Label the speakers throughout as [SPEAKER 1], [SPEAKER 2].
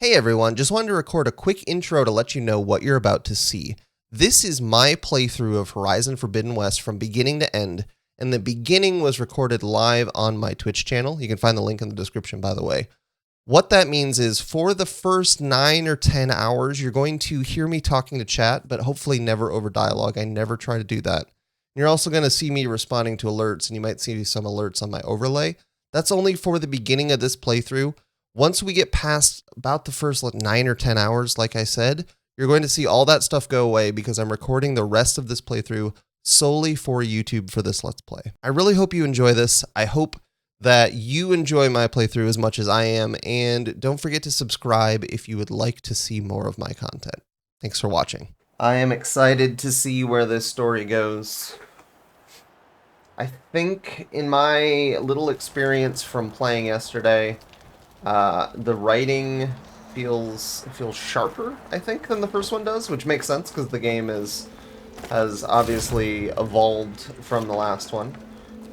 [SPEAKER 1] Hey everyone, just wanted to record a quick intro to let you know what you're about to see. This is my playthrough of Horizon Forbidden West from beginning to end, and the beginning was recorded live on my Twitch channel. You can find the link in the description, by the way. What that means is for the first 9 or 10 hours, you're going to hear me talking to chat, but hopefully never over dialogue. I never try to do that. You're also going to see me responding to alerts, and you might see some alerts on my overlay. That's only for the beginning of this playthrough. Once we get past about the first 9 or 10 hours, like I said, you're going to see all that stuff go away because I'm recording the rest of this playthrough solely for YouTube for this Let's Play. I really hope you enjoy this. I hope that you enjoy my playthrough as much as I am, and don't forget to subscribe if you would like to see more of my content. Thanks for watching. I am excited to see where this story goes. I think in my little experience from playing yesterday, the writing feels sharper, I think, than the first one does, which makes sense because the game has obviously evolved from the last one.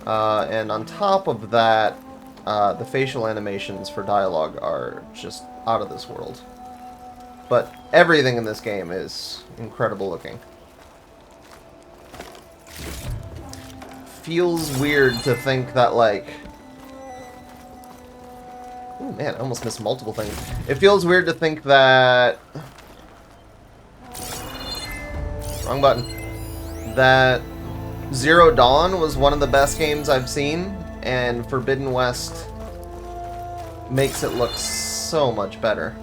[SPEAKER 1] And on top of that, the facial animations for dialogue are just out of this world. But everything in this game is incredible looking. Feels weird to think that, like... Oh man, I almost missed multiple things. It feels weird to think that... Wrong button. That Zero Dawn was one of the best games I've seen, and Forbidden West makes it look so much better.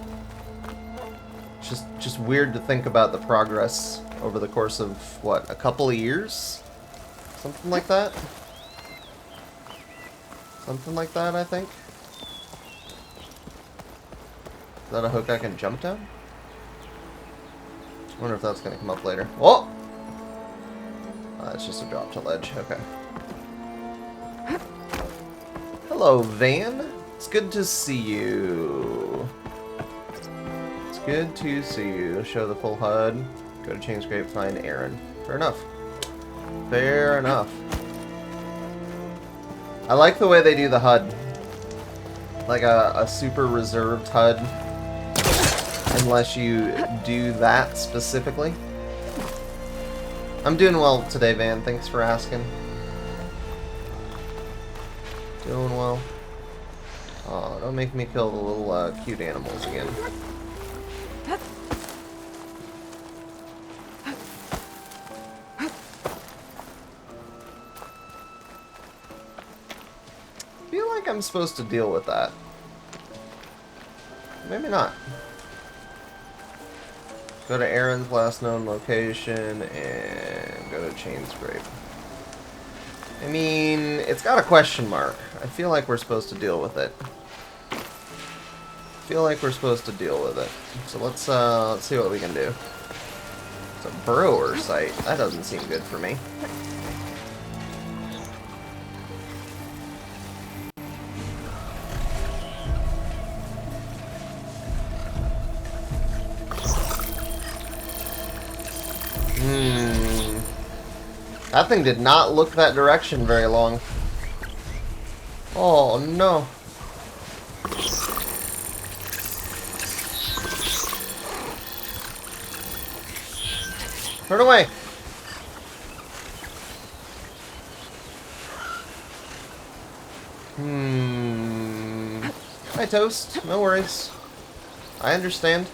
[SPEAKER 1] It's just weird to think about the progress over the course of, what, a couple of years? Something like that? Something like that, I think. Is that a hook I can jump down? I wonder if that's going to come up later. Oh! It's just a drop to ledge. Okay. Hello, Van. It's good to see you. It's good to see you. Show the full HUD. Go to Chain Scrape, find Aaron. Fair enough. Fair enough. I like the way they do the HUD. Like a super reserved HUD. Unless you do that specifically. I'm doing well today, Van. Thanks for asking. Doing well. Oh, don't make me kill the little cute animals again. I feel like I'm supposed to deal with that. Maybe not. Go to Aaron's last known location and go to Chain Scrape. I mean, it's got a question mark. I feel like we're supposed to deal with it. So let's see what we can do. It's a burrower site. That doesn't seem good for me. That thing did not look that direction very long. Oh no. Turn away. Hi, Toast. No worries. I understand.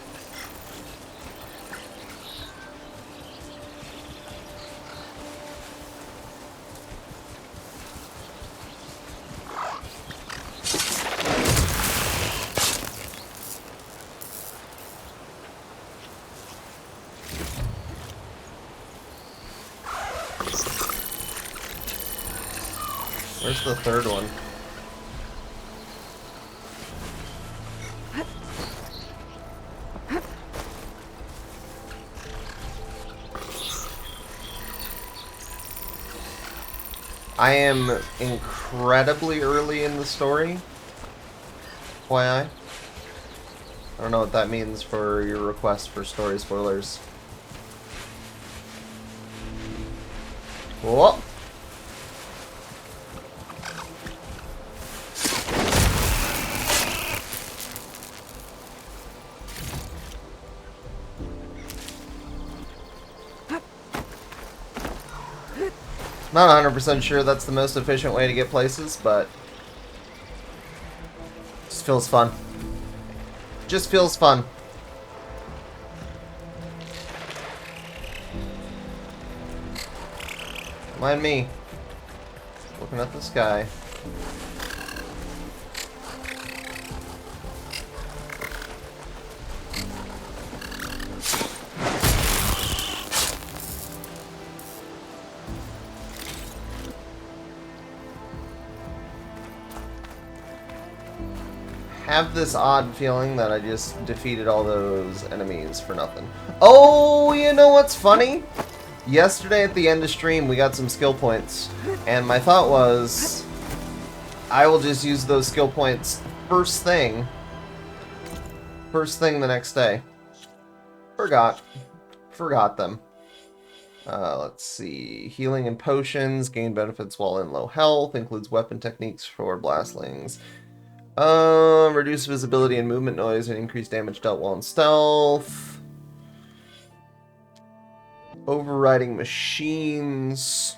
[SPEAKER 1] Where's the third one? I am incredibly early in the story. FYI. I don't know what that means for your request for story spoilers. Whoa! Not 100% sure that's the most efficient way to get places, but just feels fun. Just feels fun. Mind me. Looking at the sky. Have this odd feeling that I just defeated all those enemies for nothing. Oh, you know what's funny? Yesterday at the end of stream, we got some skill points, and my thought was, I will just use those skill points first thing the next day. Forgot them. Let's see. Healing and potions gain benefits while in low health. Includes weapon techniques for blastlings. Reduce visibility and movement noise and increase damage dealt while in stealth. Overriding machines.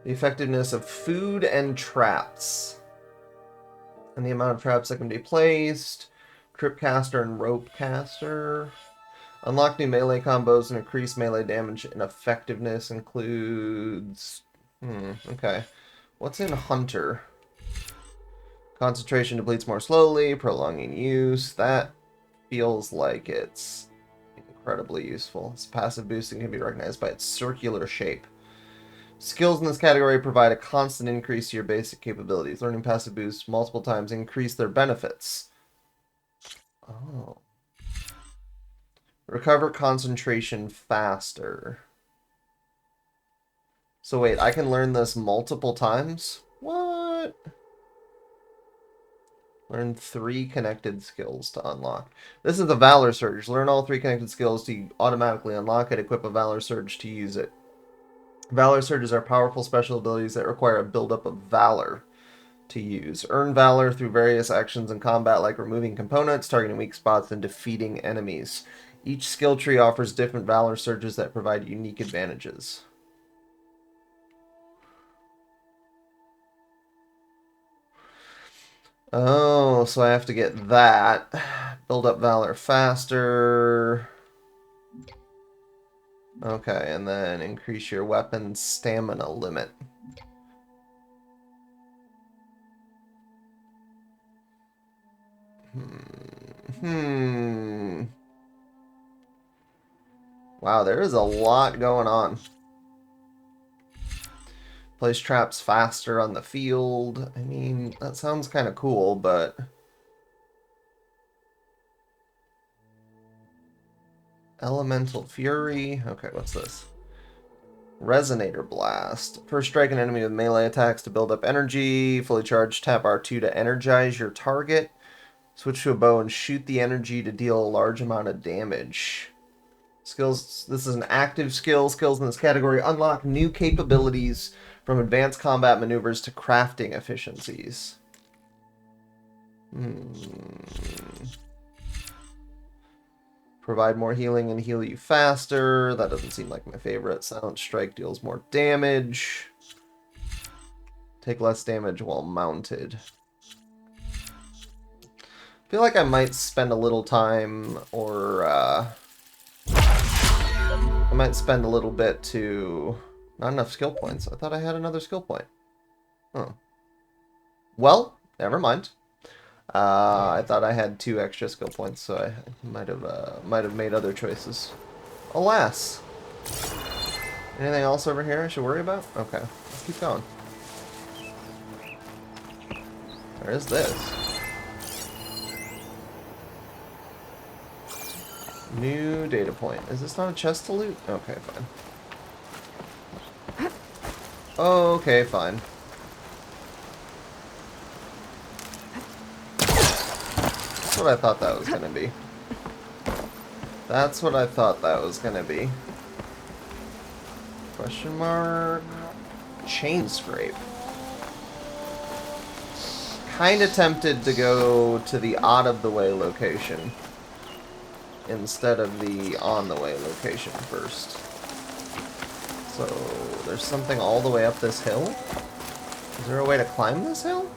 [SPEAKER 1] The effectiveness of food and traps. And the amount of traps that can be placed. Tripcaster and Ropecaster. Unlock new melee combos and increase melee damage and effectiveness includes... okay. What's in Hunter? Concentration depletes more slowly, prolonging use. That feels like it's incredibly useful. Its passive boosting can be recognized by its circular shape. Skills in this category provide a constant increase to your basic capabilities. Learning passive boosts multiple times increase their benefits. Oh. Recover concentration faster. So wait, I can learn this multiple times? What? Learn 3 connected skills to unlock. This is the Valor Surge. Learn all 3 connected skills to automatically unlock it. Equip a Valor Surge to use it. Valor Surges are powerful special abilities that require a buildup of Valor to use. Earn Valor through various actions in combat like removing components, targeting weak spots, and defeating enemies. Each skill tree offers different Valor Surges that provide unique advantages. Oh, so I have to get that. Build up Valor faster. Okay, and then increase your weapon stamina limit. Wow, there is a lot going on. Place traps faster on the field. I mean, that sounds kind of cool, but... Elemental Fury. Okay, what's this? Resonator Blast. First, strike an enemy with melee attacks to build up energy. Fully charged, tap R2 to energize your target. Switch to a bow and shoot the energy to deal a large amount of damage. Skills. This is an active skill. Skills in this category unlock new capabilities from advanced combat maneuvers to crafting efficiencies. Provide more healing and heal you faster. That doesn't seem like my favorite. Silent Strike deals more damage. Take less damage while mounted. I feel like I might spend a little time, or I might spend a little bit to... Not enough skill points. I thought I had another skill point. Oh. Well, never mind. I thought I had 2 extra skill points, so I might have made other choices. Alas. Anything else over here I should worry about? Okay, let's keep going. Where is this? New data point. Is this not a chest to loot? Okay, fine. Okay, fine. That's what I thought that was gonna be. That's what I thought that was gonna be. Question mark. Chain scrape. Kinda tempted to go to the out of the way location. instead of the on the way location first. So there's something all the way up this hill? Is there a way to climb this hill?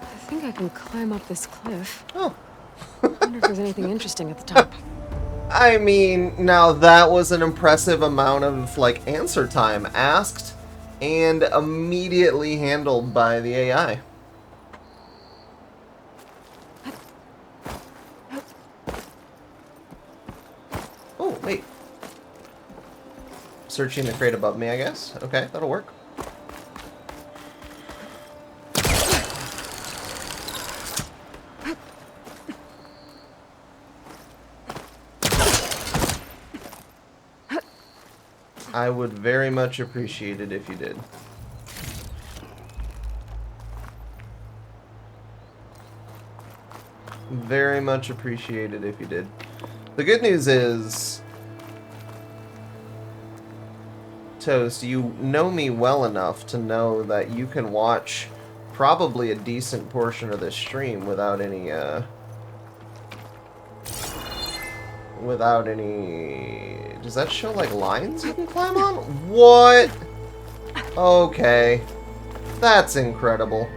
[SPEAKER 2] I think I can climb up this cliff.
[SPEAKER 1] Oh.
[SPEAKER 2] I wonder if there's anything interesting at the top.
[SPEAKER 1] I mean, now that was an impressive amount of, like, answer time asked and immediately handled by the AI. Oh, wait. Searching the crate above me, I guess. Okay, that'll work. I would very much appreciate it if you did. Very much appreciate it if you did. The good news is, Toast, you know me well enough to know that you can watch probably a decent portion of this stream without any, does that show, like, lines you can climb on? What? Okay. That's incredible.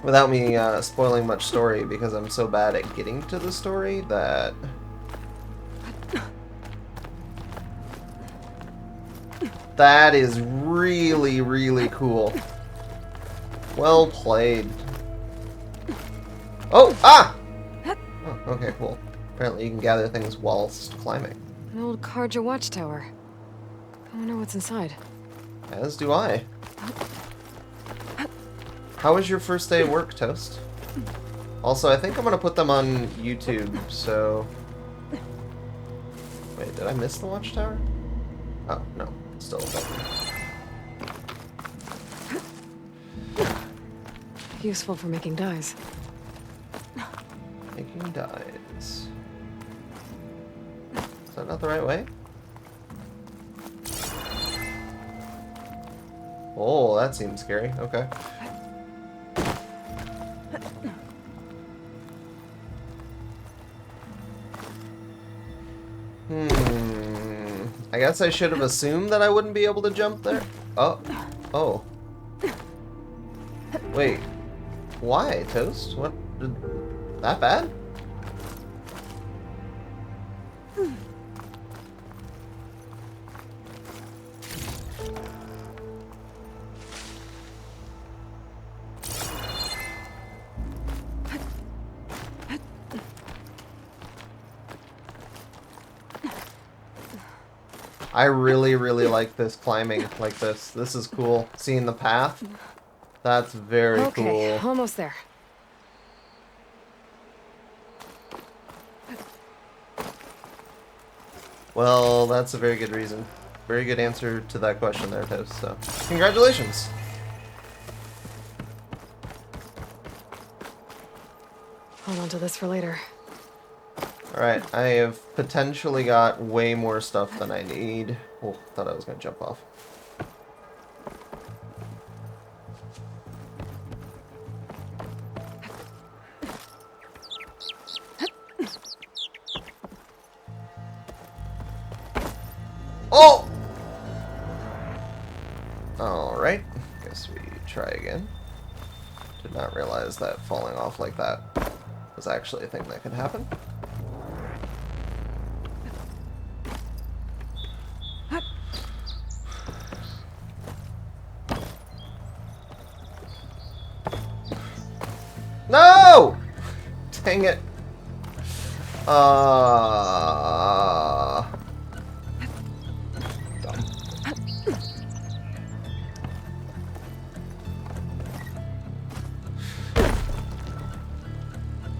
[SPEAKER 1] Without me spoiling much story, because I'm so bad at getting to the story that... That is really, really cool. Well played. Oh! Ah! Oh, okay, cool. Apparently you can gather things whilst climbing.
[SPEAKER 2] An old Karja watchtower. I wonder what's inside.
[SPEAKER 1] As do I. How was your first day at work, Toast? Also, I think I'm gonna put them on YouTube, so... Wait, did I miss the watchtower? Oh, no. It's still above me.
[SPEAKER 2] Useful for making dyes.
[SPEAKER 1] Making dyes. Is that not the right way? Oh, that seems scary. Okay. I guess I should have assumed that I wouldn't be able to jump there. Oh. Oh. Wait. Why, Toast? What? That bad? I really, really like this climbing like this. This is cool. Seeing the path. That's very cool.
[SPEAKER 2] Okay, almost there.
[SPEAKER 1] Well, that's a very good reason. Very good answer to that question there, Toast. So, congratulations.
[SPEAKER 2] Hold on to this for later.
[SPEAKER 1] Alright, I have potentially got way more stuff than I need. Oh, thought I was going to jump off. Oh! Alright, guess we try again. Did not realize that falling off like that was actually a thing that could happen. No! Dang it. Dumb.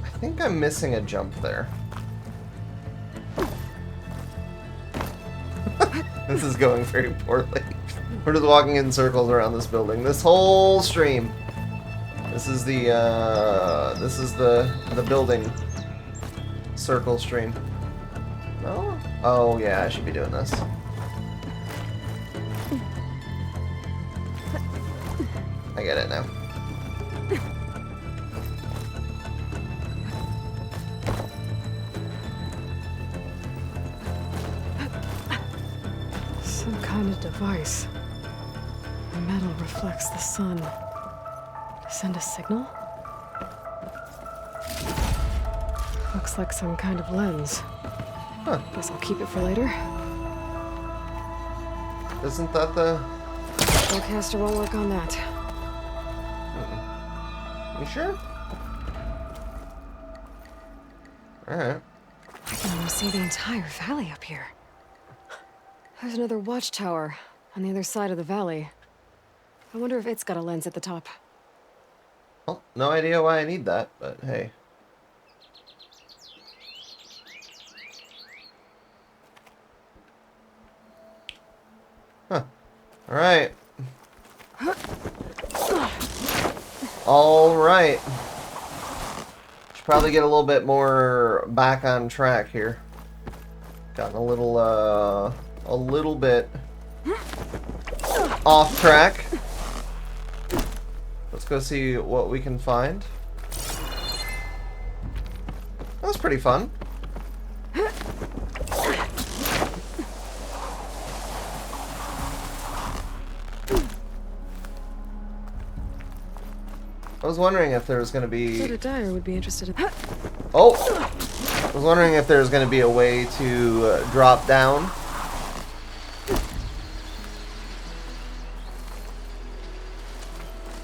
[SPEAKER 1] I think I'm missing a jump there. This is going very poorly. We're just walking in circles around this building. This whole stream. This is the building circle stream. No? Oh yeah, I should be doing this. I get it now.
[SPEAKER 2] kind of device. The metal reflects the sun. Send a signal? Looks like some kind of lens.
[SPEAKER 1] Huh.
[SPEAKER 2] Guess I'll keep it for later.
[SPEAKER 1] Isn't that the...
[SPEAKER 2] Spellcaster won't work on that.
[SPEAKER 1] You sure? Alright.
[SPEAKER 2] I can almost see the entire valley up here. There's another watchtower on the other side of the valley. I wonder if it's got a lens at the top.
[SPEAKER 1] Well, no idea why I need that, but hey. Huh. Alright. Alright. Should probably get a little bit more back on track here. Gotten a little bit off track. Let's go see what we can find. That was pretty fun. I was wondering if there was going to be...
[SPEAKER 2] Senator Dyer would be interested in...
[SPEAKER 1] Oh! I was wondering if there was going to be a way to drop down.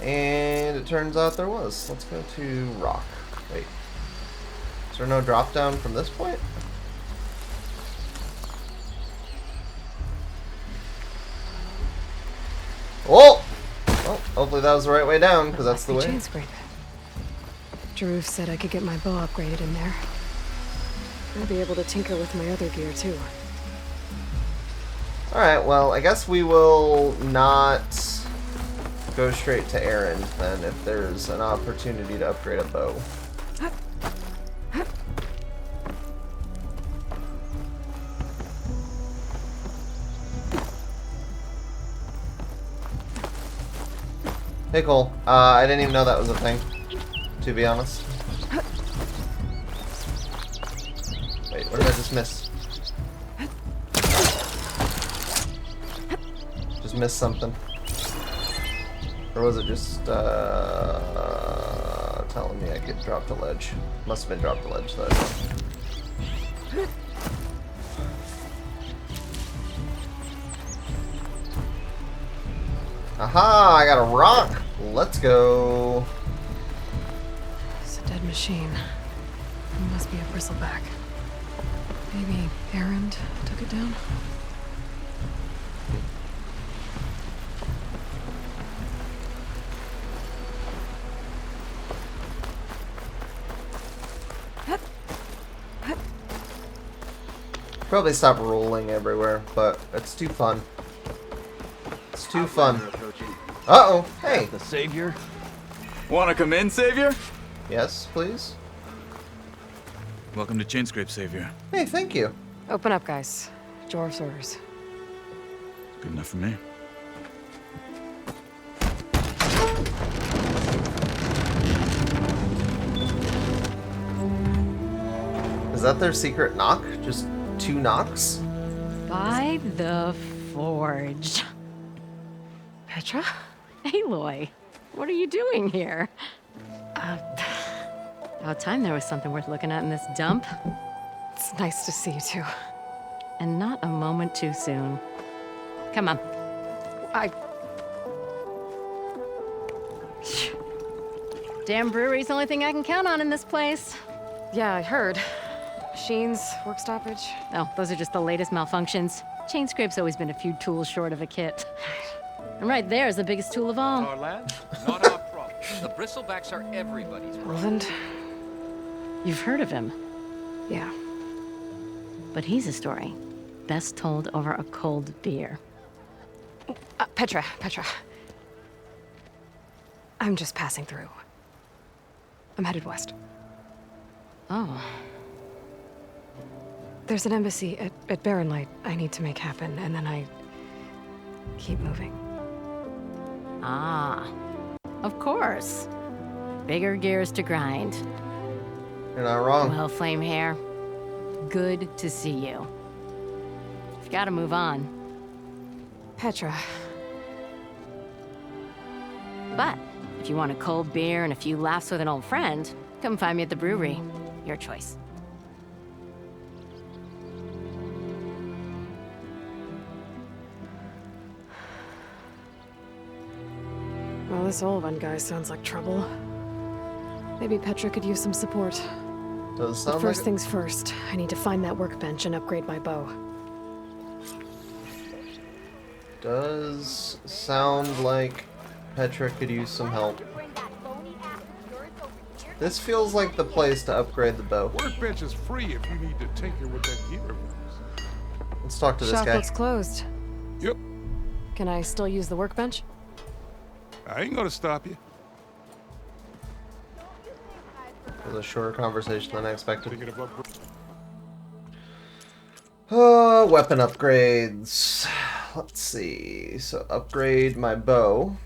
[SPEAKER 1] And it turns out there was. Let's go to rock. Wait. Is there no drop down from this point? Oh! Well, hopefully that was the right way down, because that's the way.
[SPEAKER 2] Chain scrape. Jaruf said I could get my bow upgraded in there. I'll be able to tinker with my other gear, too.
[SPEAKER 1] Alright, well, I guess we will not go straight to Erend, then, if there's an opportunity to upgrade a bow. Hey, Cole. I didn't even know that was a thing, to be honest. Wait, what did I just miss? Just missed something. Or was it just, telling me I could drop the ledge? Must have been drop the ledge, though. Aha! I got a rock! Let's go!
[SPEAKER 2] It's a dead machine. It must be a bristleback. Maybe Erend took it down?
[SPEAKER 1] Probably stop rolling everywhere, but it's too fun. It's too fun. Uh-oh, hey.
[SPEAKER 3] The Savior? Wanna come in, Savior?
[SPEAKER 1] Yes, please.
[SPEAKER 3] Welcome to Chainscrape, Savior.
[SPEAKER 1] Hey, thank you.
[SPEAKER 2] Open up, guys. Jorv's orders.
[SPEAKER 3] Good enough for me.
[SPEAKER 1] Is that their secret knock? Just 2 knocks?
[SPEAKER 4] By the Forge.
[SPEAKER 2] Petra?
[SPEAKER 4] Aloy, what are you doing here? About time there was something worth looking at in this dump.
[SPEAKER 2] It's nice to see you, too.
[SPEAKER 4] And not a moment too soon. Come on. Damn brewery's the only thing I can count on in this place.
[SPEAKER 2] Yeah, I heard. Machines, work stoppage.
[SPEAKER 4] Oh, those are just the latest malfunctions. Chainscrape's always been a few tools short of a kit. And right there is the biggest tool of all.
[SPEAKER 5] Our land, not our problem. The bristlebacks are everybody's problem.
[SPEAKER 2] Roland?
[SPEAKER 4] You've heard of him,
[SPEAKER 2] Yeah.
[SPEAKER 4] but he's a story best told over a cold beer.
[SPEAKER 2] Petra. I'm just passing through. I'm headed west.
[SPEAKER 4] Oh,
[SPEAKER 2] There's an embassy at Barren Light I need to make happen, and then I keep moving.
[SPEAKER 4] ah, of course. Bigger gears to grind.
[SPEAKER 1] You're not wrong.
[SPEAKER 4] Well, Flamehair, good to see you. You've got to move on.
[SPEAKER 2] Petra.
[SPEAKER 4] But if you want a cold beer and a few laughs with an old friend, come find me at the brewery. Your choice.
[SPEAKER 2] Well, this Olvan guy sounds like trouble. Maybe Petra could use some support.
[SPEAKER 1] Does
[SPEAKER 2] But
[SPEAKER 1] sound
[SPEAKER 2] first
[SPEAKER 1] like
[SPEAKER 2] things first, I need to find that workbench and upgrade my bow.
[SPEAKER 1] Does sound like Petra could use some help. This feels like the place to upgrade the bow.
[SPEAKER 6] Workbench is free if you need to tinker with that gear of yours.
[SPEAKER 1] Let's talk to this
[SPEAKER 2] Shop
[SPEAKER 1] guy.
[SPEAKER 2] looks closed.
[SPEAKER 6] Yep,
[SPEAKER 2] Can I still use the workbench?
[SPEAKER 6] I ain't gonna stop you.
[SPEAKER 1] It was a shorter conversation than I expected.
[SPEAKER 6] Thinking of upgrade.
[SPEAKER 1] Weapon upgrades. Let's see. So upgrade my bow.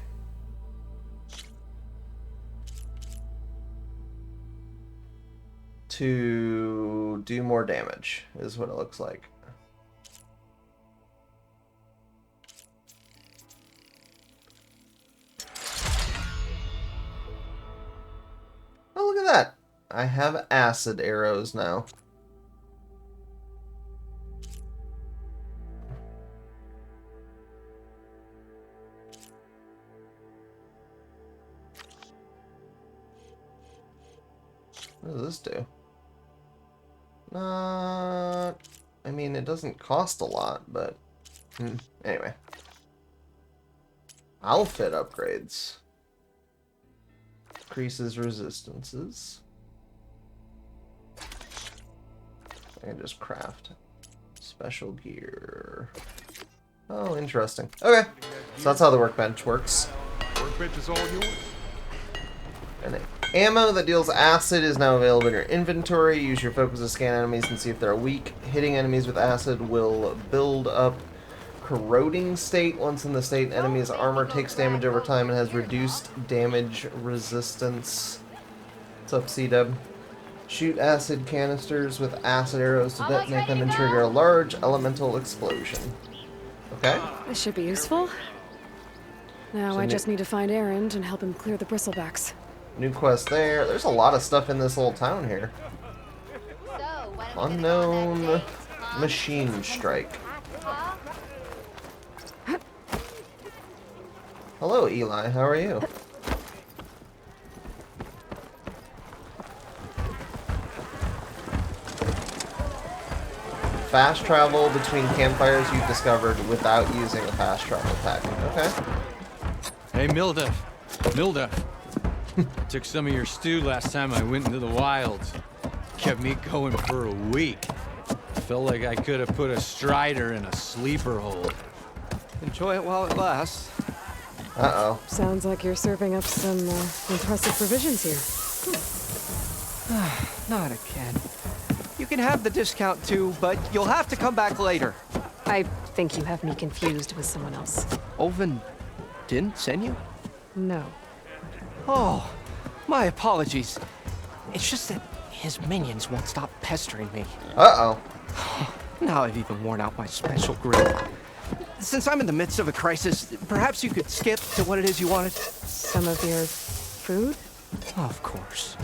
[SPEAKER 1] To do more damage is what it looks like. Oh, look at that. I have acid arrows now. What does this do? Not... I mean, it doesn't cost a lot, but... Anyway. Outfit upgrades. Increases resistances. I can just craft. Special gear. Oh, interesting. Okay. So that's how the workbench works.
[SPEAKER 6] Workbench is all yours.
[SPEAKER 1] And ammo that deals acid is now available in your inventory. Use your focus to scan enemies and see if they're weak. Hitting enemies with acid will build up corroding state. Once in the state, enemy's armor takes damage over time and has reduced damage resistance. What's up, C-Dub? Shoot acid canisters with acid arrows to detonate them and trigger a large elemental explosion. Okay.
[SPEAKER 2] This should be useful. Now
[SPEAKER 1] So
[SPEAKER 2] I
[SPEAKER 1] new-
[SPEAKER 2] just need to find Erend and help him clear the bristlebacks.
[SPEAKER 1] New quest there. There's a lot of stuff in this little town here. Unknown machine strike. Hello, Eli. How are you? Fast travel between campfires you've discovered without using a fast travel pack. Okay.
[SPEAKER 5] Hey, Milda. Milda. Took some of your stew last time I went into the wilds. Kept me going for a week. Felt like I could have put a strider in a sleeper hole.
[SPEAKER 7] Enjoy it while it lasts.
[SPEAKER 1] Uh-oh.
[SPEAKER 2] Sounds like you're serving up some impressive provisions here.
[SPEAKER 7] Not again. You can have the discount too, but you'll have to come back later.
[SPEAKER 2] I think you have me confused with someone else.
[SPEAKER 7] Olvan didn't send you?
[SPEAKER 2] No.
[SPEAKER 7] Oh, my apologies. It's just that his minions won't stop pestering me.
[SPEAKER 1] Uh-oh.
[SPEAKER 7] Now I've even worn out my special grip. Since I'm in the midst of a crisis, perhaps you could skip to what it is you wanted?
[SPEAKER 2] Some of your food?
[SPEAKER 7] Of course.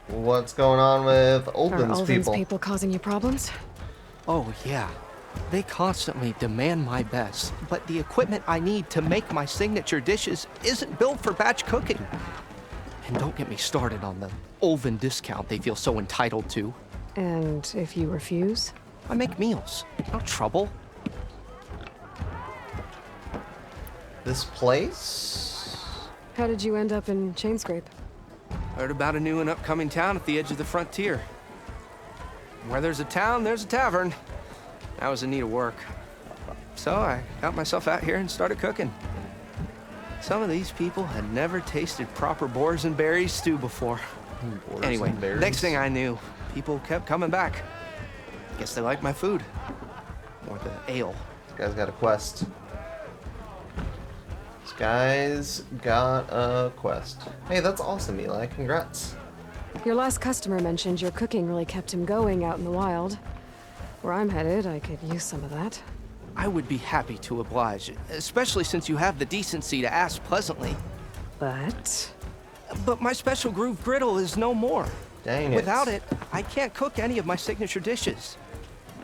[SPEAKER 1] What's going on with
[SPEAKER 2] Are
[SPEAKER 1] Olden's
[SPEAKER 2] Olven's
[SPEAKER 1] people?
[SPEAKER 2] causing you problems?
[SPEAKER 7] Oh, yeah. They constantly demand my best, but the equipment I need to make my signature dishes isn't built for batch cooking. And don't get me started on the Olven discount they feel so entitled to.
[SPEAKER 2] And if you refuse?
[SPEAKER 7] I make meals. No trouble.
[SPEAKER 1] This place?
[SPEAKER 2] How did you end up in Chainscrape?
[SPEAKER 7] Heard about a new and upcoming town at the edge of the frontier. Where there's a town, there's a tavern. I was in need of work. So I got myself out here and started cooking. Some of these people had never tasted proper boars and berries stew before. Anyway, next thing I knew, people kept coming back. Guess they liked my food. Or the ale.
[SPEAKER 1] This guy's got a quest. This guy's got a quest. Hey, that's awesome, Eli. Congrats.
[SPEAKER 2] Your last customer mentioned your cooking really kept him going out in the wild. Where I'm headed, I could use some of that.
[SPEAKER 7] I would be happy to oblige, especially since you have the decency to ask pleasantly.
[SPEAKER 2] But...
[SPEAKER 7] But my special groove griddle is no more.
[SPEAKER 1] Dang it.
[SPEAKER 7] Without it, I can't cook any of my signature dishes.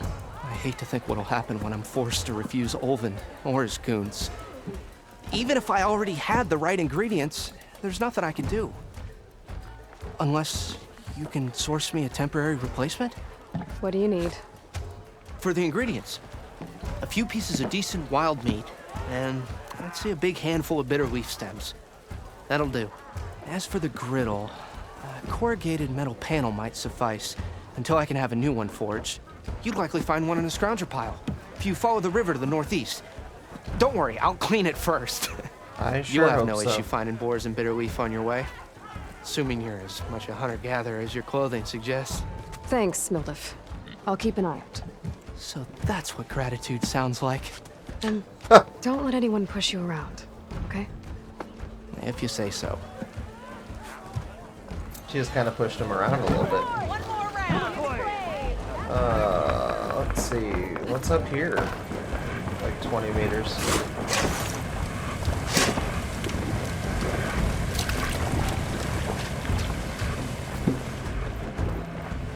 [SPEAKER 7] I hate to think what'll happen when I'm forced to refuse Olvin or his goons. Even if I already had the right ingredients, there's nothing I can do. Unless you can source me a temporary replacement?
[SPEAKER 2] what do you need?
[SPEAKER 7] For the ingredients, a few pieces of decent wild meat, and I'd say a big handful of bitter leaf stems. That'll do. As for the griddle, a corrugated metal panel might suffice until I can have a new one forged. You'd likely find one in a scrounger pile if you follow the river to the northeast. Don't worry, I'll clean it first.
[SPEAKER 1] I sure
[SPEAKER 7] You'll have
[SPEAKER 1] hope
[SPEAKER 7] no
[SPEAKER 1] so.
[SPEAKER 7] issue finding boars and bitter leaf on your way. Assuming you're as much a hunter-gatherer as your clothing suggests.
[SPEAKER 2] Thanks, Mildef. I'll keep an eye out.
[SPEAKER 7] So that's what gratitude sounds like.
[SPEAKER 2] And don't let anyone push you around, okay?
[SPEAKER 7] If you say so.
[SPEAKER 1] She just kind of pushed him around a little bit. Let's see. What's up here? Like 20 meters.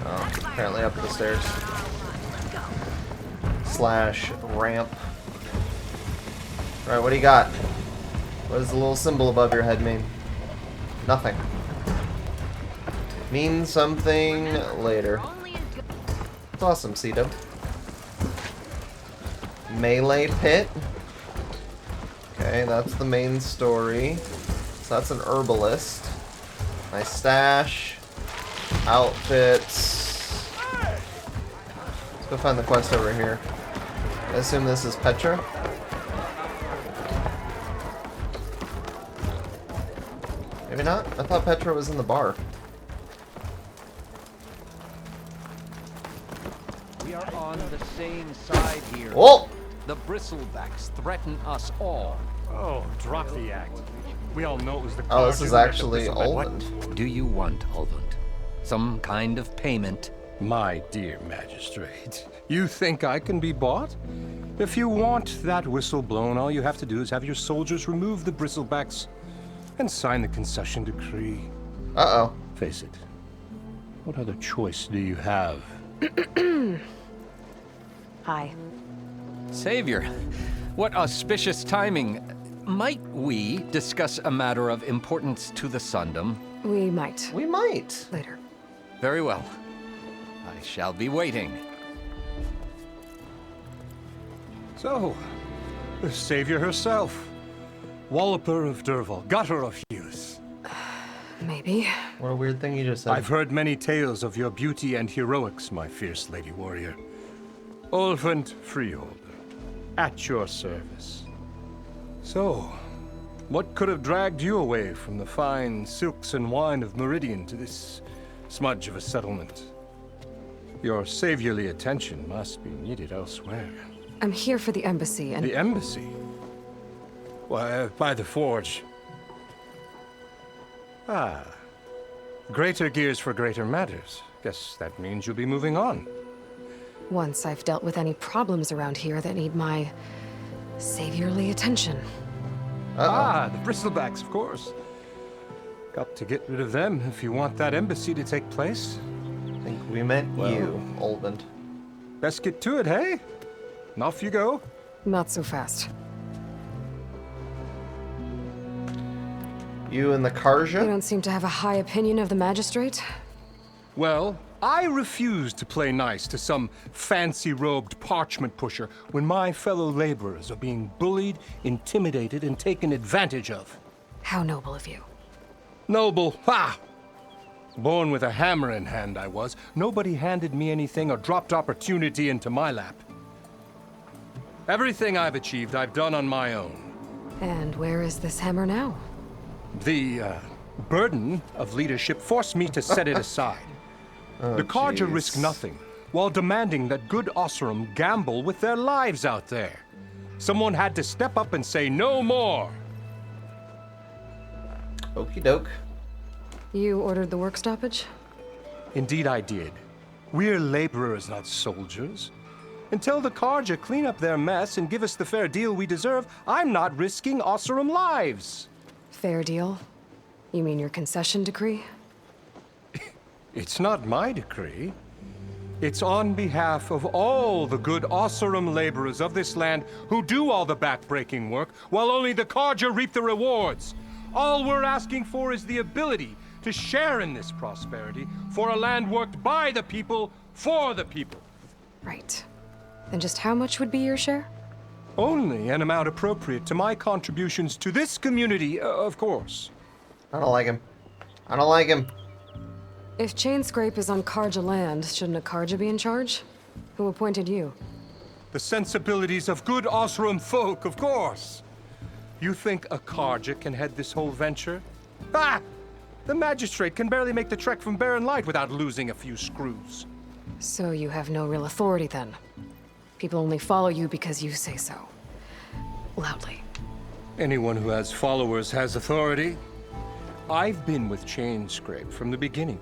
[SPEAKER 1] Oh, apparently up the stairs. Slash ramp. Alright, what do you got? What does the little symbol above your head mean? Nothing. Means something later. That's awesome, Cedo. Melee pit. Okay, that's the main story. So that's an herbalist. Nice stash. Outfits. Let's go find the quest over here. I assume this is Petra. Maybe not? I thought Petra was in the bar.
[SPEAKER 8] We are on the same side here.
[SPEAKER 1] Oh!
[SPEAKER 8] The Bristlebacks threaten us all.
[SPEAKER 6] Oh, drop the act. We all know it was the
[SPEAKER 1] Oh, this
[SPEAKER 6] Guardian
[SPEAKER 1] is
[SPEAKER 6] that
[SPEAKER 1] actually
[SPEAKER 6] the Bristleback-
[SPEAKER 1] Olvin.
[SPEAKER 8] What do you want, Olvund? Some kind of payment?
[SPEAKER 9] My dear magistrate, you think I can be bought? If you want that whistle blown, all you have to do is have your soldiers remove the bristlebacks and sign the concession decree.
[SPEAKER 1] Uh-oh.
[SPEAKER 9] Face it, what other choice do you have?
[SPEAKER 2] Hi.
[SPEAKER 8] Savior, what auspicious timing. Might we discuss a matter of importance to the Sundom?
[SPEAKER 2] We might.
[SPEAKER 1] We might.
[SPEAKER 2] Later.
[SPEAKER 8] Very well. I shall be waiting.
[SPEAKER 9] So, the savior herself, Walloper of Derval, gutter of youth.
[SPEAKER 2] Maybe.
[SPEAKER 1] What a weird thing you just said.
[SPEAKER 9] I've heard many tales of your beauty and heroics, my fierce lady warrior. Olfant Freeholder, at your service. So, what could have dragged you away from the fine silks and wine of Meridian to this smudge of a settlement? Your saviorly attention must be needed elsewhere.
[SPEAKER 2] I'm here for the embassy and...
[SPEAKER 9] The embassy? Why, by the forge. Ah. Greater gears for greater matters. Guess that means you'll be moving on.
[SPEAKER 2] Once I've dealt with any problems around here that need my saviorly attention.
[SPEAKER 9] Ah, the bristlebacks, of course. Got to get rid of them if you want that embassy to take place.
[SPEAKER 1] I think we meant you, Olvin.
[SPEAKER 9] Best get to it, hey? And off you go.
[SPEAKER 2] Not so fast.
[SPEAKER 1] You and the
[SPEAKER 2] You
[SPEAKER 1] Karja?
[SPEAKER 2] don't seem to have a high opinion of the magistrate.
[SPEAKER 9] Well, I refuse to play nice to some fancy-robed parchment pusher when my fellow laborers are being bullied, intimidated, and taken advantage of.
[SPEAKER 2] How noble of you.
[SPEAKER 9] Noble, ha! Born with a hammer in hand, I was. Nobody handed me anything or dropped opportunity into my lap. Everything I've achieved, I've done on my own.
[SPEAKER 2] And where is this hammer now?
[SPEAKER 9] The burden of leadership forced me to set it aside. The Karja risk nothing, while demanding that good Osseram gamble with their lives out there. Someone had to step up and say no more.
[SPEAKER 1] Okie doke.
[SPEAKER 2] You ordered the work stoppage?
[SPEAKER 9] Indeed I did. We're laborers, not soldiers. Until the Carja clean up their mess and give us the fair deal we deserve, I'm not risking Oseram lives.
[SPEAKER 2] Fair deal? You mean your concession decree?
[SPEAKER 9] It's not my decree. It's on behalf of all the good Oseram laborers of this land who do all the backbreaking work, while only the Carja reap the rewards. All we're asking for is the ability to share in this prosperity for a land worked by the people, for the people.
[SPEAKER 2] Right. Then just how much would be your share?
[SPEAKER 9] Only an amount appropriate to my contributions to this community, of course.
[SPEAKER 1] I don't like him. I don't like him.
[SPEAKER 2] If Chainscrape is on Carja land, shouldn't a Carja be in charge? Who appointed you?
[SPEAKER 9] The sensibilities of good Oseram folk, of course. You think a Carja can head this whole venture? Ah! The magistrate can barely make the trek from Barren Light without losing a few screws.
[SPEAKER 2] So you have no real authority then? People only follow you because you say so. Loudly.
[SPEAKER 9] Anyone who has followers has authority. I've been with Chainscrape from the beginning.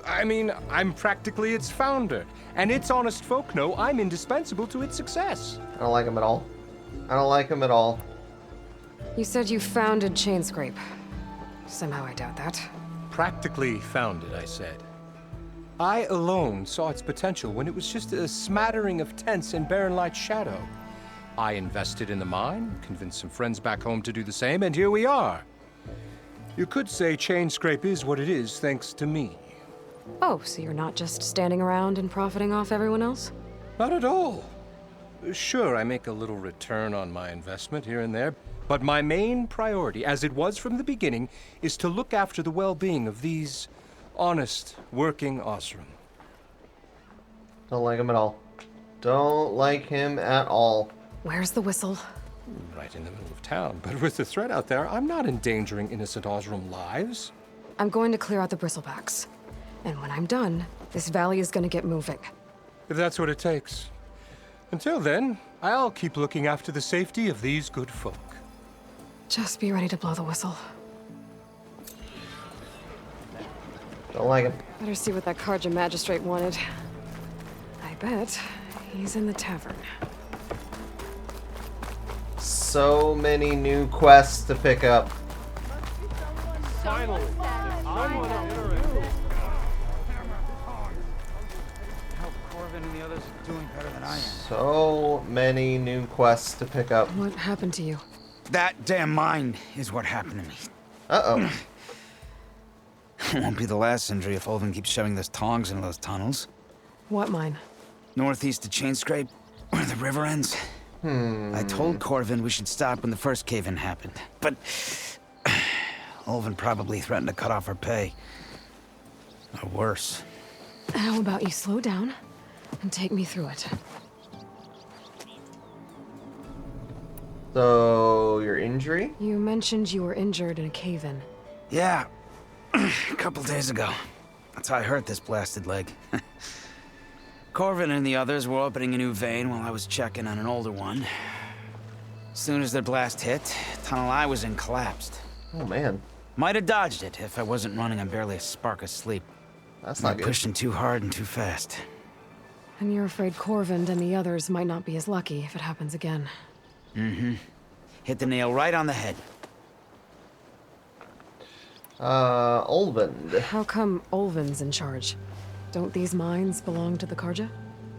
[SPEAKER 9] I mean, I'm practically its founder, and its honest folk know I'm indispensable to its success.
[SPEAKER 1] I don't like him at all. I don't like him at all.
[SPEAKER 2] You said you founded Chainscrape. Somehow I doubt that.
[SPEAKER 9] Practically founded, I said. I alone saw its potential when it was just a smattering of tents in Barren Light's shadow. I invested in the mine, convinced some friends back home to do the same, and here we are. You could say Chainscrape is what it is thanks to me.
[SPEAKER 2] Oh, so you're not just standing around and profiting off everyone else?
[SPEAKER 9] Not at all. Sure, I make a little return on my investment here and there, but my main priority, as it was from the beginning, is to look after the well-being of these honest, working Oseram.
[SPEAKER 1] Don't like him at all. Don't like him at all.
[SPEAKER 2] Where's the whistle?
[SPEAKER 9] Right in the middle of town, but with the threat out there, I'm not endangering innocent Oseram lives.
[SPEAKER 2] I'm going to clear out the bristlebacks. And when I'm done, this valley is going to get moving.
[SPEAKER 9] If that's what it takes. Until then, I'll keep looking after the safety of these good folk.
[SPEAKER 2] Just be ready to blow the whistle.
[SPEAKER 1] Don't like him.
[SPEAKER 2] Better see what that Carja magistrate wanted. I bet he's in the tavern.
[SPEAKER 1] So many new quests to pick up.
[SPEAKER 9] Finally!
[SPEAKER 10] Corvin and the others are doing better than I am.
[SPEAKER 1] So many new quests to pick up.
[SPEAKER 2] What happened to you?
[SPEAKER 10] That damn mine is what happened to me.
[SPEAKER 1] Uh-oh.
[SPEAKER 10] Won't be the last injury if Ulvin keeps shoving those tongs into those tunnels.
[SPEAKER 2] What mine?
[SPEAKER 10] Northeast of Chainscrape, where the river ends. I told Corvin we should stop when the first cave-in happened, but Ulvin probably threatened to cut off our pay. Or worse.
[SPEAKER 2] How about you slow down and take me through it?
[SPEAKER 1] So, your injury?
[SPEAKER 2] You mentioned you were injured in a cave-in.
[SPEAKER 10] Yeah, a couple days ago. That's how I hurt this blasted leg. Corvin and the others were opening a new vein while I was checking on an older one. As soon as their blast hit, the tunnel I was in collapsed.
[SPEAKER 1] Oh, man.
[SPEAKER 10] Might have dodged it if I wasn't running on barely a spark of sleep.
[SPEAKER 1] That's not good.
[SPEAKER 10] Pushing too hard and too fast.
[SPEAKER 2] And you're afraid Corvin and the others might not be as lucky if it happens again.
[SPEAKER 10] Mm-hmm. Hit the nail right on the head.
[SPEAKER 1] Ulvund.
[SPEAKER 2] How come Ulvin's in charge? Don't these mines belong to the Carja?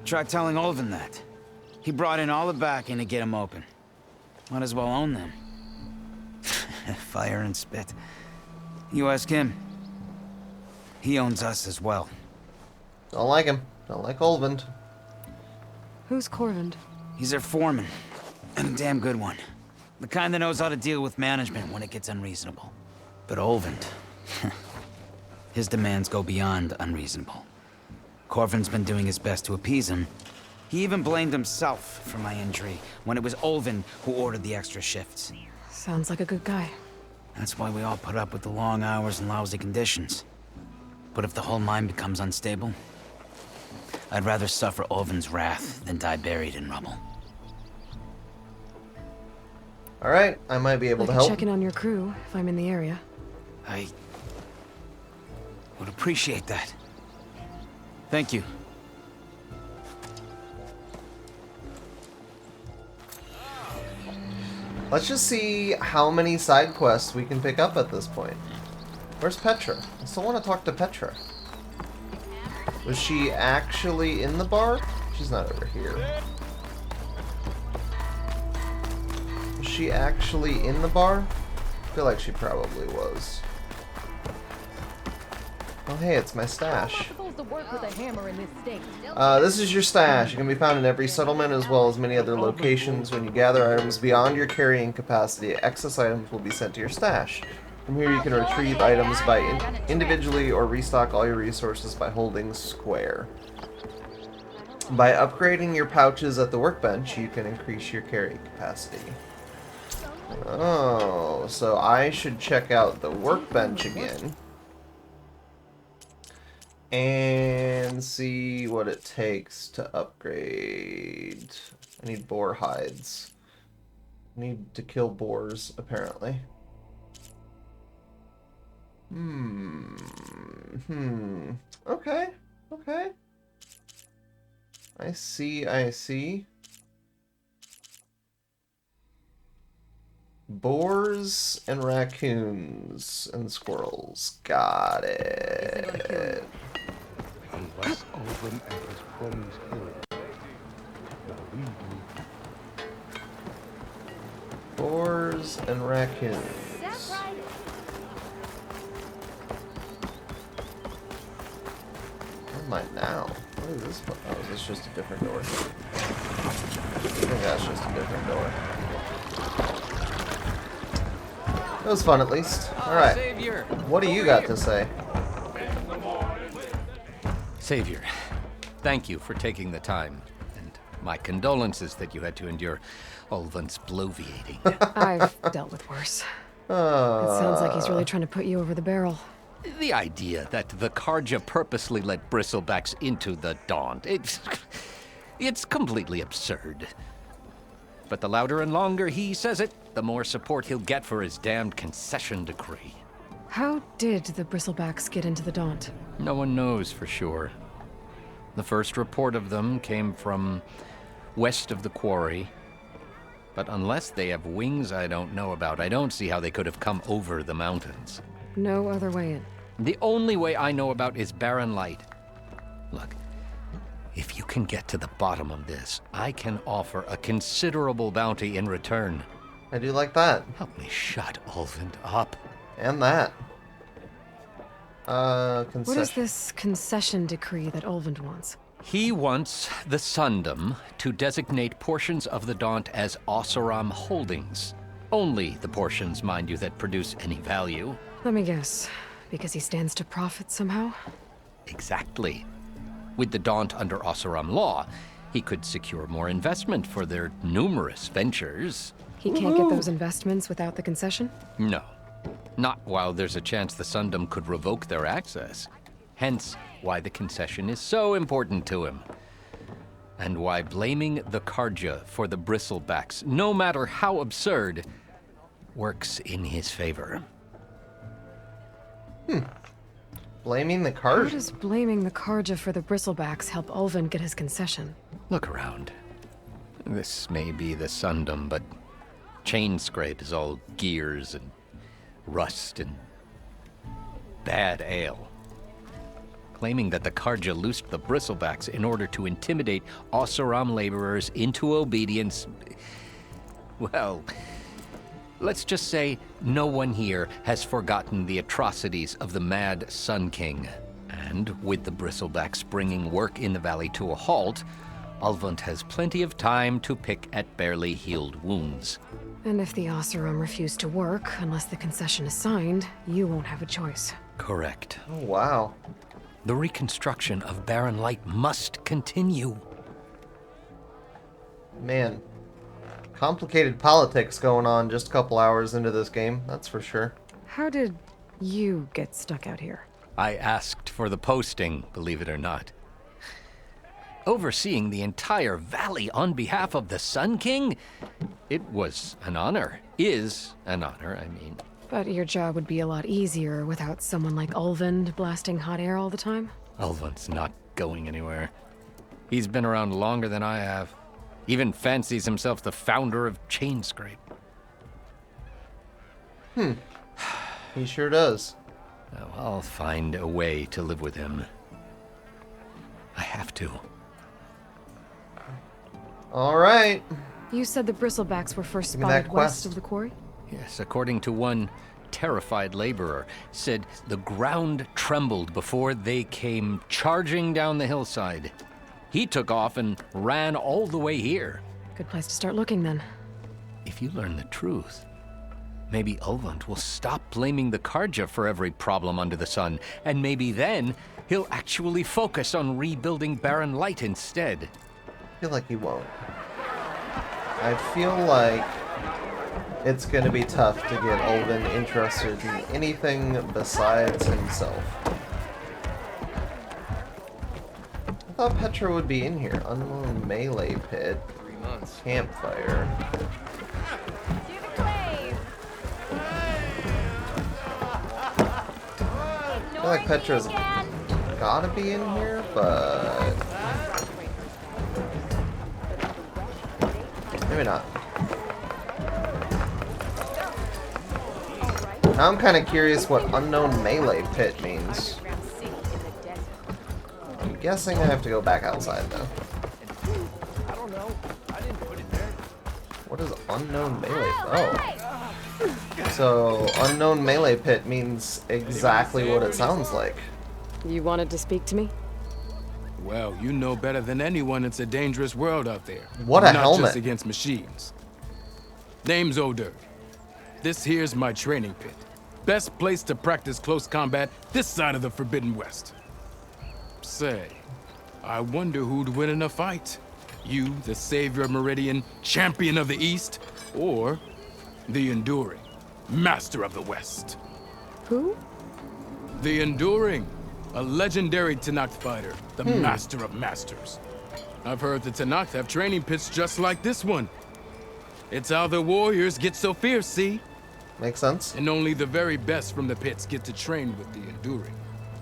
[SPEAKER 10] Try telling Ulvin that. He brought in all the backing to get them open. Might as well own them. Fire and spit. You ask him. He owns us as well.
[SPEAKER 1] Don't like him. Don't like Ulvund.
[SPEAKER 2] Who's Corvin?
[SPEAKER 10] He's their foreman. And a damn good one. The kind that knows how to deal with management when it gets unreasonable. But Ulvund, his demands go beyond unreasonable. Corvin's been doing his best to appease him. He even blamed himself for my injury when it was Ulvund who ordered the extra shifts.
[SPEAKER 2] Sounds like a good guy.
[SPEAKER 10] That's why we all put up with the long hours and lousy conditions. But if the whole mine becomes unstable, I'd rather suffer Ulvund's wrath than die buried in rubble.
[SPEAKER 1] Alright, I might be able to help.
[SPEAKER 2] Check in on your crew if I'm in the area.
[SPEAKER 10] I would appreciate that. Thank you.
[SPEAKER 1] Let's just see how many side quests we can pick up at this point. Where's Petra? I still want to talk to Petra. Was she actually in the bar? She's not over here. Was she actually in the bar? I feel like she probably was. Oh hey, it's my stash. This is your stash. It can be found in every settlement as well as many other locations. When you gather items beyond your carrying capacity, excess items will be sent to your stash. From here you can retrieve items by individually or restock all your resources by holding square. By upgrading your pouches at the workbench, you can increase your carrying capacity. Oh, so I should check out the workbench again. And see what it takes to upgrade. I need boar hides. I need to kill boars, apparently. Okay. Okay. I see. Boars and raccoons and squirrels. Got it.
[SPEAKER 6] Unless Ulvin and his cronies hear it, what we do.
[SPEAKER 1] Boars and raccoons. Where am I now? What is this? Oh, is this just a different door? I think that's just a different door. It was fun, at least. Alright.
[SPEAKER 8] Savior.
[SPEAKER 1] What do you got to say?
[SPEAKER 8] Savior, thank you for taking the time. And my condolences that you had to endure Ulvin's bloviating.
[SPEAKER 2] I've dealt with worse. It sounds like he's really trying to put you over the barrel.
[SPEAKER 8] The idea that the Carja purposely let bristlebacks into the Daunt, it's completely absurd. But the louder and longer he says it, the more support he'll get for his damned concession decree.
[SPEAKER 2] How did the bristlebacks get into the Daunt?
[SPEAKER 8] No one knows for sure. The first report of them came from west of the quarry. But unless they have wings I don't know about, I don't see how they could have come over the mountains.
[SPEAKER 2] No other way in.
[SPEAKER 8] The only way I know about is Barren Light. Look, if you can get to the bottom of this, I can offer a considerable bounty in return.
[SPEAKER 1] I do like that.
[SPEAKER 8] Help me shut Ulvin up.
[SPEAKER 1] And that. Concession.
[SPEAKER 2] What is this concession decree that Ulvin wants?
[SPEAKER 8] He wants the Sundom to designate portions of the Daunt as Oseram holdings. Only the portions, mind you, that produce any value.
[SPEAKER 2] Let me guess. Because he stands to profit somehow?
[SPEAKER 8] Exactly. With the Daunt under Oseram law, he could secure more investment for their numerous ventures.
[SPEAKER 2] He can't get those investments without the concession?
[SPEAKER 8] No. Not while there's a chance the Sundom could revoke their access. Hence, why the concession is so important to him. And why blaming the Carja for the bristlebacks, no matter how absurd, works in his favor.
[SPEAKER 1] Blaming the
[SPEAKER 2] How
[SPEAKER 1] Carja?
[SPEAKER 2] does blaming the Carja for the bristlebacks help Ulvin get his concession?
[SPEAKER 8] Look around. This may be the Sundom, but Chainscrape is all gears and rust and bad ale. Claiming that the Carja loosed the bristlebacks in order to intimidate Oseram laborers into obedience. Well, let's just say no one here has forgotten the atrocities of the Mad Sun King. And with the bristlebacks bringing work in the valley to a halt, Ulvund has plenty of time to pick at barely healed wounds.
[SPEAKER 2] And if the Oseram refuse to work, unless the concession is signed, you won't have a choice.
[SPEAKER 8] Correct.
[SPEAKER 1] Oh, wow.
[SPEAKER 8] The reconstruction of Barren Light must continue.
[SPEAKER 1] Man. Complicated politics going on just a couple hours into this game, that's for sure.
[SPEAKER 2] How did you get stuck out here?
[SPEAKER 8] I asked for the posting, believe it or not. Overseeing the entire valley on behalf of the Sun King? It was an honor. Is an honor, I mean.
[SPEAKER 2] But your job would be a lot easier without someone like Ulvund blasting hot air all the time?
[SPEAKER 8] Ulvund's not going anywhere. He's been around longer than I have. Even fancies himself the founder of Chainscrape.
[SPEAKER 1] He sure does.
[SPEAKER 8] Oh, I'll find a way to live with him. I have to.
[SPEAKER 1] All right.
[SPEAKER 2] You said the bristlebacks were first
[SPEAKER 1] Give me that
[SPEAKER 2] spotted west
[SPEAKER 1] quest.
[SPEAKER 2] of the quarry?
[SPEAKER 8] Yes, according to one terrified laborer, said the ground trembled before they came charging down the hillside. He took off and ran all the way here.
[SPEAKER 2] Good place to start looking then.
[SPEAKER 8] If you learn the truth, maybe Ulvund will stop blaming the Karja for every problem under the sun, and maybe then he'll actually focus on rebuilding Barren Light instead.
[SPEAKER 1] I feel like he won't. I feel like it's going to be tough to get Ulvund interested in anything besides himself. I thought Petra would be in here. Unknown melee pit.
[SPEAKER 7] 3 months.
[SPEAKER 1] Campfire. I feel like Petra's gotta be in here, but maybe not. Now I'm kind of curious what unknown melee pit means. I'm guessing I have to go back outside though. What is unknown melee? Oh. So, unknown melee pit means exactly what it sounds like.
[SPEAKER 2] You wanted to speak to me?
[SPEAKER 6] Well, you know better than anyone it's a dangerous world out there.
[SPEAKER 1] What a
[SPEAKER 6] Not
[SPEAKER 1] helmet.
[SPEAKER 6] just against machines. Name's Odur. This here's my training pit. Best place to practice close combat this side of the Forbidden West. Say, I wonder who'd win in a fight. You, the savior of Meridian, champion of the East, or the Enduring, master of the West.
[SPEAKER 2] Who?
[SPEAKER 6] The Enduring, a legendary Tenakth fighter, the master of masters. I've heard the Tenakth have training pits just like this one. It's how the warriors get so fierce, see?
[SPEAKER 1] Makes sense.
[SPEAKER 6] And only the very best from the pits get to train with the Enduring.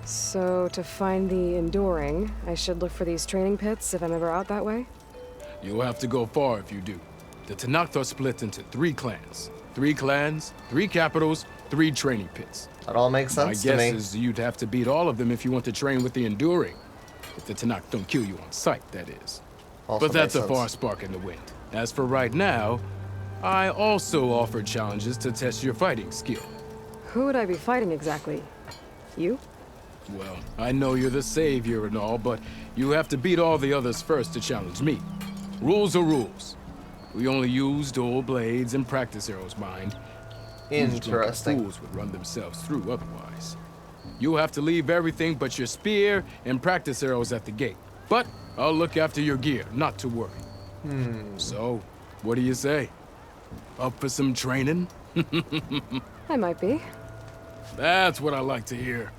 [SPEAKER 2] So, to find the Enduring, I should look for these training pits if I'm ever out that way?
[SPEAKER 6] You'll have to go far if you do. The Tenakth are split into 3 clans. 3 clans, 3 capitals, 3 training pits.
[SPEAKER 1] That all makes sense to
[SPEAKER 6] My
[SPEAKER 1] me.
[SPEAKER 6] guess is you'd have to beat all of them if you want to train with the Enduring. If the Tenakth don't kill you on sight, that is.
[SPEAKER 1] Also
[SPEAKER 6] But that's a
[SPEAKER 1] makes
[SPEAKER 6] far
[SPEAKER 1] sense.
[SPEAKER 6] spark in the wind. As for right now, I also offer challenges to test your fighting skill.
[SPEAKER 2] Who would I be fighting exactly? You?
[SPEAKER 6] Well, I know you're the savior and all, but you have to beat all the others first to challenge me. Rules are rules. We only use dual blades and practice arrows, mind. These drunken
[SPEAKER 1] Interesting.
[SPEAKER 6] fools would run themselves through otherwise. You'll have to leave everything but your spear and practice arrows at the gate. But I'll look after your gear, not to worry. So, what do you say? Up for some training?
[SPEAKER 2] I might be.
[SPEAKER 6] That's what I like to hear.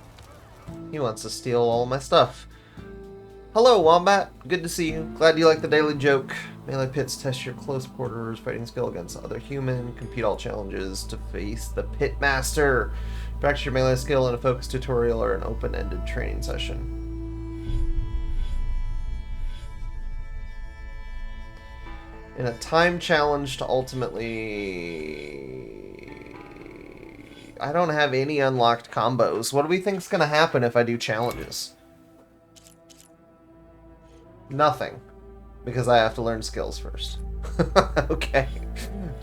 [SPEAKER 1] He wants to steal all my stuff. Hello, Wombat. Good to see you. Glad you like the daily joke. Melee pits test your close quarters fighting skill against other human. Compete all challenges to face the pit master. Practice your melee skill in a focused tutorial or an open-ended training session. In a time challenge to ultimately... I don't have any unlocked combos. What do we think is going to happen if I do challenges? Nothing. Because I have to learn skills first. Okay.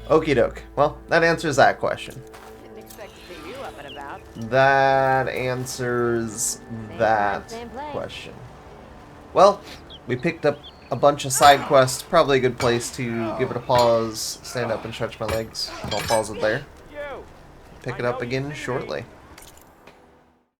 [SPEAKER 1] Okie doke. Well, that answers that question.
[SPEAKER 4] Didn't expect to see you up and about.
[SPEAKER 1] That answers that question. Well, we picked up a bunch of side quests. Probably a good place to give it a pause, stand up and stretch my legs. I'll pause it there. Pick it up again shortly.